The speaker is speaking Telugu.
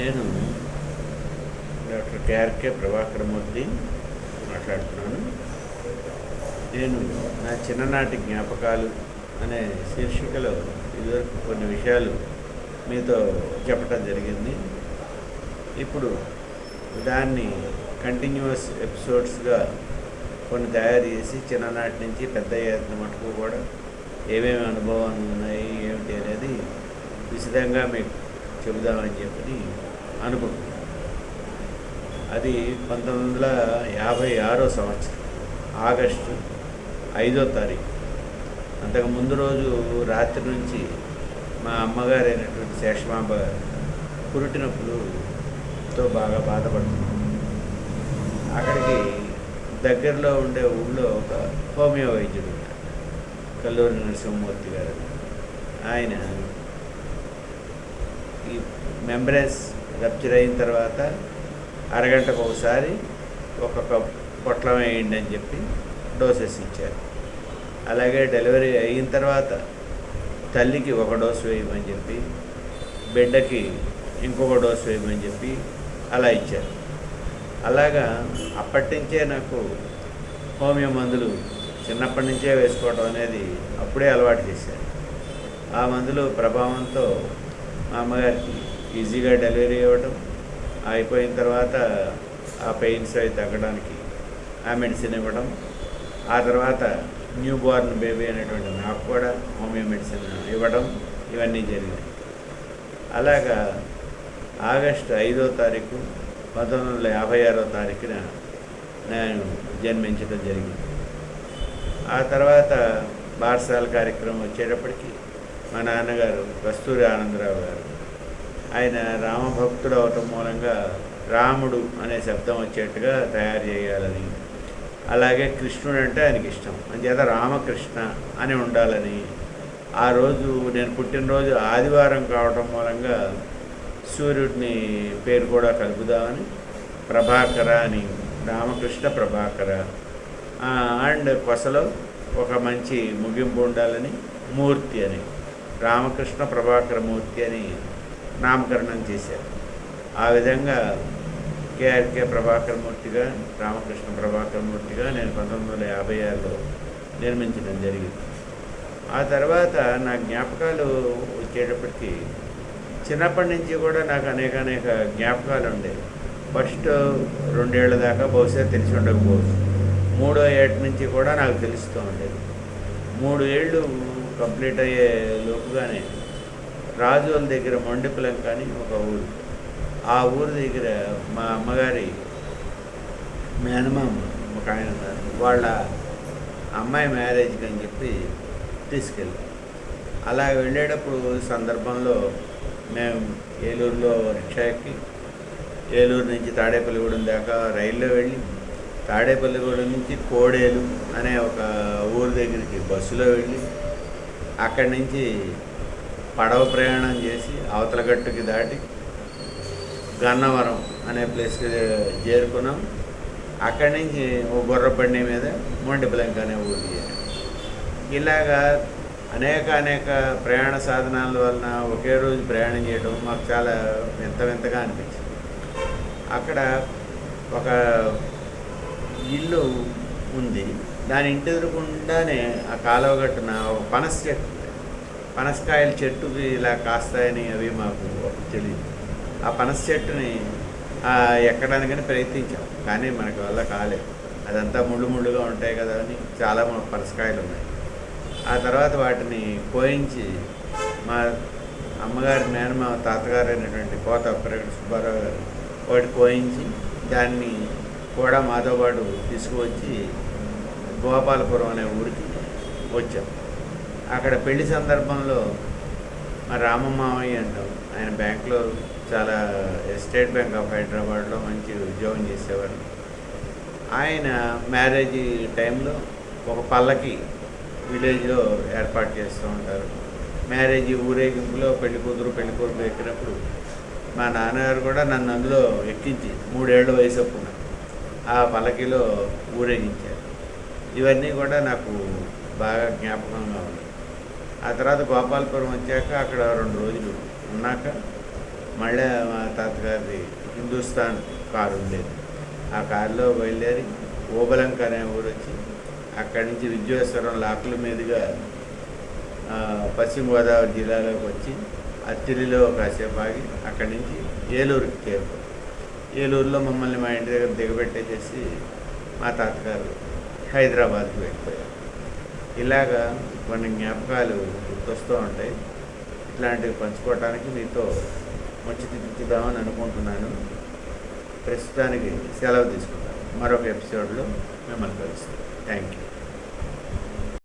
నేను డాక్టర్ కేఆర్కే ప్రభాకరమూర్తి మాట్లాడుతున్నాను. నేను నా చిన్ననాటి జ్ఞాపకాలు అనే శీర్షికలో ఇదివరకు కొన్ని విషయాలు మీతో చెప్పడం జరిగింది. ఇప్పుడు దాన్ని కంటిన్యూస్ ఎపిసోడ్స్గా కొన్ని తయారు చేసి చిన్ననాటి నుంచి పెద్ద అయ్యేంత మటుకు కూడా ఏమేమి అనుభవాలు ఉన్నాయి ఏమిటి అనేది విశదంగా మీకు చెబుదామని చెప్పి అనుకుంటున్నాను. అది 1956 సంవత్సరం ఆగస్టు 5వ తారీఖు. అంతకు ముందు రోజు రాత్రి నుంచి మా అమ్మగారు అయినటువంటి శేషమాంబ గారు పురిటి నొప్పులతో బాగా బాధపడుతున్నారు. అక్కడికి దగ్గరలో ఉండే ఊళ్ళో ఒక హోమియో వైద్యుడు ఉంటారు, కల్లూరి నరసింహమూర్తి గారు. ఆయన ఈ మెంబ్రేన్స్ రప్చర్ అయిన తర్వాత అరగంటకు ఒకసారి ఒక్కొక్క పొట్లం వేయండి అని చెప్పి డోసెస్ ఇచ్చారు. అలాగే డెలివరీ అయిన తర్వాత తల్లికి ఒక డోసు వేయమని చెప్పి, బిడ్డకి ఇంకొక డోసు వేయమని చెప్పి అలా ఇచ్చారు. అలాగా అప్పటి నుంచే నాకు హోమియో మందులు చిన్నప్పటి నుంచే వేసుకోవడం అనేది అప్పుడే అలవాటు చేశారు. ఆ మందులు ప్రభావంతో మా అమ్మగారికి ఈజీగా డెలివరీ అవ్వడం, అయిపోయిన తర్వాత ఆ పెయిన్స్ అవి తగ్గడానికి ఆ మెడిసిన్ ఇవ్వడం, ఆ తర్వాత న్యూ బోర్న్ బేబీ అనేటువంటి నాకు కూడా హోమియో మెడిసిన్ ఇవ్వడం, ఇవన్నీ జరిగాయి. అలాగా ఆగస్టు 5వ తారీఖు 1956వ తారీఖున నేను జన్మించడం జరిగింది. ఆ తర్వాత బారసాల కార్యక్రమం వచ్చేటప్పటికి మా నాన్నగారు కస్తూరి ఆనందరావు గారు, ఆయన రామభక్తుడు అవటం మూలంగా రాముడు అనే శబ్దం వచ్చేట్టుగా తయారు చేయాలని, అలాగే కృష్ణుడు అంటే ఆయనకి ఇష్టం, అంచేత రామకృష్ణ అని ఉండాలని, ఆ రోజు నేను పుట్టినరోజు ఆదివారం కావటం మూలంగా సూర్యుడిని పేరు కూడా కలుపుదామని ప్రభాకర అని, రామకృష్ణ ప్రభాకర, అండ్ కొసలో ఒక మంచి ముగింపు ఉండాలని మూర్తి అని, రామకృష్ణ ప్రభాకర మూర్తి అని నామకరణం చేశారు. ఆ విధంగా కేఆర్కే ప్రభాకరమూర్తిగా, రామకృష్ణ ప్రభాకరమూర్తిగా నేను 1956లో నిర్మించడం జరిగింది. ఆ తర్వాత నా జ్ఞాపకాలు వచ్చేటప్పటికి చిన్నప్పటి నుంచి కూడా నాకు అనేక జ్ఞాపకాలు ఉండేవి. ఫస్ట్ 2 ఏళ్ల దాకా బహుశా తెలిసి ఉండకపోవచ్చు. 3వ ఏట నుంచి కూడా నాకు తెలుస్తూ ఉండేది. 3 ఏళ్ళు కంప్లీట్ అయ్యే లోపుగానే రాజోల దగ్గర మొండిపులంక అని ఒక ఊరు, ఆ ఊరి దగ్గర మా అమ్మగారి మేనమామ ఒక ఆయన ఉన్నారు, వాళ్ళ అమ్మాయి మ్యారేజ్కి అని చెప్పి తీసుకెళ్ళాం. అలా వెళ్ళేటప్పుడు సందర్భంలో మేము ఏలూరులో రిక్షా ఎక్కి ఏలూరు నుంచి తాడేపల్లిగూడెం దాకా రైల్లో వెళ్ళి, తాడేపల్లిగూడెం నుంచి కోడేలు అనే ఒక ఊరి దగ్గరికి బస్సులో వెళ్ళి, అక్కడి నుంచి పడవ ప్రయాణం చేసి అవతల గట్టుకి దాటి గన్నవరం అనే ప్లేస్కి చేరుకున్నాం. అక్కడి నుంచి ఓ గుర్రబండి మీద మొండిపులంక అనే ఊరికి చేరాం. ఇలాగా అనేక ప్రయాణ సాధనాల వలన ఒకే రోజు ప్రయాణం చేయడం మాకు చాలా వింతగా అనిపించింది. అక్కడ ఒక ఇల్లు ఉంది, దాని ఇంటి ఎదురుకుండానే ఆ కాలువ గట్టున ఒక పనస చెట్టు, పనసకాయల చెట్టుకి ఇలా కాస్తాయని అవి మాకు తెలియదు. ఆ పనస చెట్టుని ఎక్కడానికని ప్రయత్నించాం, కానీ మనకి వల్ల కాలేదు. అదంతా ముళ్ళుగా ఉంటాయి కదా అని చాలా పనసకాయలు ఉన్నాయి. ఆ తర్వాత వాటిని కోయించి మా అమ్మగారి మేనమామ తాతగారు అయినటువంటి కోత అప్పరెడ్డి సుబ్బారావు గారు వాటి కోయించి దాన్ని కూడా మాతో పాటు తీసుకువచ్చి గోపాలపురం అనే ఊరికి వచ్చాం. అక్కడ పెళ్లి సందర్భంలో మా రామమామయ్య అంటాం, ఆయన బ్యాంక్లో చాలా స్టేట్ బ్యాంక్ ఆఫ్ హైదరాబాద్లో మంచి ఉద్యోగం చేసేవారు. ఆయన మ్యారేజ్ టైంలో ఒక పల్లకి విలేజ్లో ఏర్పాటు చేస్తూ ఉంటారు. మ్యారేజ్ ఊరేగింపులో పెళ్ళికూతురు ఎక్కినప్పుడు మా నాన్నగారు కూడా నన్ను అందులో ఎక్కించి 3 ఏళ్ల వయసు అప్పుడు ఆ పల్లకిలో ఊరేగించారు. ఇవన్నీ కూడా నాకు బాగా జ్ఞాపకంగా ఉంది. ఆ తర్వాత గోపాలపురం వచ్చాక అక్కడ 2 రోజులు ఉన్నాక మళ్ళీ మా తాతగారి హిందుస్థాన్ కారు ఉండేది. ఆ కారులో బయలుదేరి ఓబలంక అనే ఊరు వచ్చి అక్కడి నుంచి విద్యేశ్వరం లాకుల మీదుగా పశ్చిమ గోదావరి జిల్లాలోకి వచ్చి అత్తిలిలో కాసేపు ఆగి అక్కడి నుంచి ఏలూరుకి చేరుకో. ఏలూరులో మమ్మల్ని మా ఇంటి దగ్గర దిగబెట్టేసేసి మా తాతగారు హైదరాబాద్కి వెళ్ళిపోయారు. ఇలాగా కొన్ని జ్ఞాపకాలు గుర్తొస్తూ ఉంటాయి. ఇట్లాంటివి పంచుకోవటానికి మీతో ముచ్చటిద్దామని అనుకుంటున్నాను. ప్రస్తుతానికి సెలవు తీసుకుంటాను. మరొక ఎపిసోడ్లో మిమ్మల్ని కలుస్తాను. Thank you.